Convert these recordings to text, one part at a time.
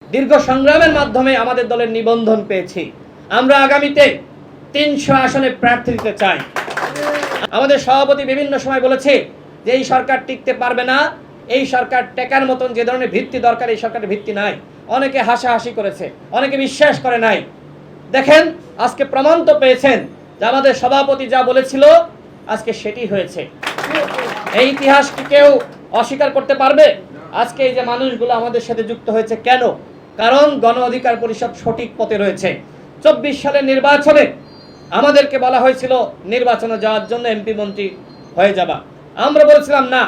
দীর্ঘ সংগ্রামের মাধ্যমে আমাদের দলের নিবন্ধন পেয়েছি। আমরা আগামীতে ৩০০ আসনে প্রার্থী দিতে চাই। আমাদের সভাপতি বিভিন্ন সময় বলেছে যে এই সরকার টিকতে পারবে না, এই সরকার টেকার মতন যে ধরনের ভিত্তি দরকার এই সরকারের ভিত্তি নাই। অনেকে হাসাহাসি করেছে, অনেকে বিশ্বাস করে নাই। দেখেন আজকে প্রমাণ তো পেয়েছেন যে আমাদের সভাপতি যা বলেছিল আজকে সেটি হয়েছে। এই ইতিহাস কি কেউ অস্বীকার করতে পারবে? আজকে এই যে মানুষগুলো আমাদের সাথে যুক্ত হয়েছে কেন? কারণ গণ অধিকার পরিষদ সঠিক পথে রয়েছে। ২৪ সালের নির্বাচনে আমাদেরকে বলা হয়েছিল নির্বাচনে যাওয়ার জন্য এমপি মন্ত্রী হয়ে যাবা। আমরা বলেছিলাম না,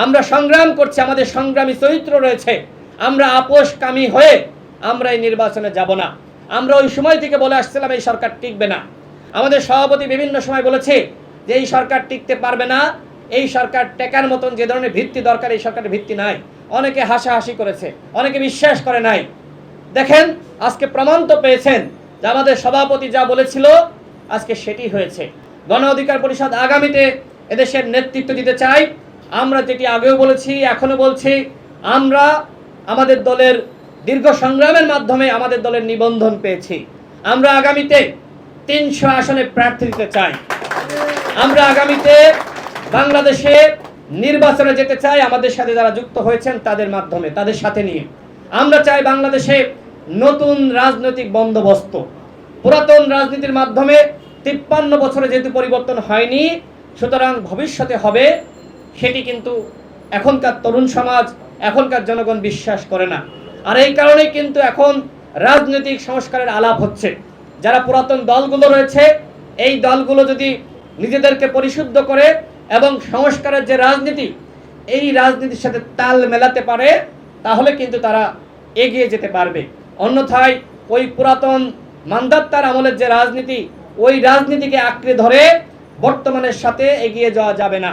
আমরা সংগ্রাম করছি, আমাদের সংগ্রামী চরিত্র রয়েছে, আমরা আপোষকামী হয়ে আমরা এই নির্বাচনে যাব না। আমরা ওই সময় থেকে বলে আসছিলাম এই সরকার টিকবে না। আমাদের সভাপতি বিভিন্ন সময় বলেছে যে এই সরকার টিকতে পারবে না, এই সরকার টেকার মতন যে ধরনের ভিত্তি দরকার এই সরকারের ভিত্তি নাই। অনেকে হাসাহাসি করেছে, অনেকে বিশ্বাস করে নাই। দেখেন আজকে প্রমাণ তো পেয়েছেন যে আমাদের সভাপতি যা বলেছিল আজকে সেটি হয়েছে। গণ অধিকার পরিষদ আগামীতে এদেশের নেতৃত্ব দিতে চাই। আমরা যেটি আগেও বলেছি এখনো বলছি, আমরা আমাদের দলের দীর্ঘ সংগ্রামের মাধ্যমে আমাদের দলের নিবন্ধন পেয়েছি। আমরা আগামীতে ৩০০ আসনে প্রার্থী দিতে চাই। আমরা আগামীতে বাংলাদেশে নির্বাচনে যেতে চাই আমাদের সাথে যারা যুক্ত হয়েছেন তাদের মাধ্যমে, তাদের সাথে নিয়ে। আমরা চাই বাংলাদেশে নতুন রাজনৈতিক বন্দোবস্ত। পুরাতন রাজনীতির মাধ্যমে ৫৩ বছরে যেহেতু পরিবর্তন হয়নি, সুতরাং ভবিষ্যতে হবে সেটি কিন্তু এখনকার তরুণ সমাজ, এখনকার জনগণ বিশ্বাস করে না। আর এই কারণেই কিন্তু এখন রাজনৈতিক সংস্কারের আলাপ হচ্ছে। যারা পুরাতন দলগুলো রয়েছে এই দলগুলো যদি নিজেদেরকে পরিশুদ্ধ করে এবং সংস্কারের যে রাজনীতি এই রাজনীতির সাথে তাল মেলাতে পারে তাহলে কিন্তু তারা এগিয়ে যেতে পারবে। অন্যথায় ওই পুরাতন মান্দাত্তার আমলের যে রাজনীতি ওই রাজনীতিকে আঁকড়ে ধরে বর্তমানের সাথে এগিয়ে যাওয়া যাবে না।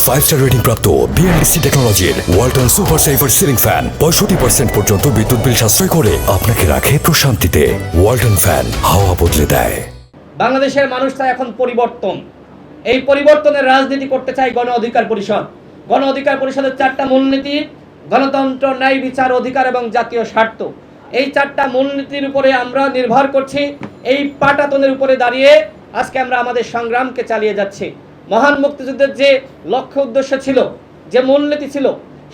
5-স্টার রেটিং প্রাপ্ত বিএনডিসি টেকনোলজির Walton super saver ceiling fan 65% পর্যন্ত বিদ্যুৎ বিল সাশ্রয় করে আপনাকে রাখে প্রশান্তিতে। ওয়ালটন ফ্যান হাওয়া বদলে দেয়। বাংলাদেশের মানুষ চায় এখন পরিবর্তন। এই পরিবর্তনের রাজনীতি করতে চায় গণ অধিকার পরিষদ। গণ অধিকার পরিষদের 4টা মূলনীতি: গণতন্ত্র, ন্যায় বিচার, অধিকার এবং জাতীয় স্বার্থ। এই 4টা মূলনীতির উপরে আমরা নির্ভর করছি। এই পাটাতনের উপরে দাঁড়িয়ে আজকে আমরা আমাদের সংগ্রামকে চালিয়ে যাচ্ছি। মহান মুক্তিযুদ্ধের যে লক্ষ্য উদ্দেশ্য ছিল, যে মূলনীতি ছিল,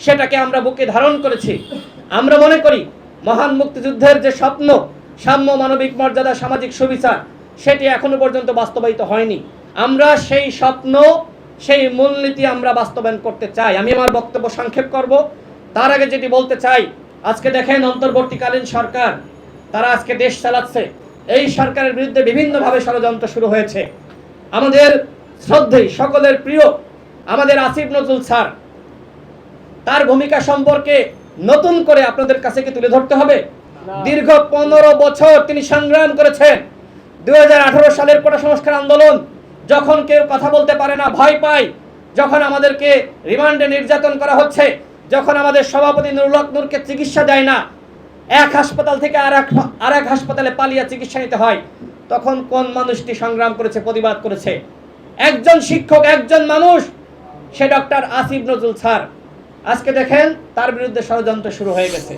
সেটাকে আমরা বুকে ধারণ করেছি। আমরা মনে করি মহান মুক্তিযুদ্ধের যে স্বপ্ন, সাম্য, মানবিক মর্যাদা, সামাজিক সুবিচার, সেটি এখনো পর্যন্ত বাস্তবায়িত হয়নি। আমরা সেই স্বপ্ন, সেই মূলনীতি আমরা বাস্তবায়ন করতে চাই। আমি আমার বক্তব্য সংক্ষেপ করব। তার আগে যেটি বলতে চাই, আজকে দেখেন অন্তর্বর্তীকালীন সরকার তারা আজকে দেশ চালাচ্ছে। এই সরকারের বিরুদ্ধে বিভিন্নভাবে ষড়যন্ত্র শুরু হয়েছে। আমাদের শ্রদ্ধেয়, সকলের প্রিয় আমাদের আসিফ নজরুল স্যার, তার ভূমিকা সম্পর্কে নতুন করে আপনাদের কাছে কি তুলে ধরতে হবে? দীর্ঘ 15 বছর তিনি সংগ্রাম করেছেন। 2018 সালের কোটা সংস্কার আন্দোলন, যখন কেউ কথা বলতে পারে না, ভয় পায়, যখন আমাদেরকে রিমান্ডে নির্যাতন করা হচ্ছে, যখন আমাদের সভাপতি নুরুল হক নূরকে চিকিৎসা দেয় না, এক হাসপাতাল থেকে আর এক হাসপাতালে পালিয়ে চিকিৎসা নিতে হয়, তখন কোন মানুষটি সংগ্রাম করেছে, প্রতিবাদ করেছে? একজন শিক্ষক, একজন মানুষ, সে ডক্টর আসিফ নজরুল স্যার। আজকে দেখেন তার বিরুদ্ধে ষড়যন্ত্র শুরু হয়ে গেছে।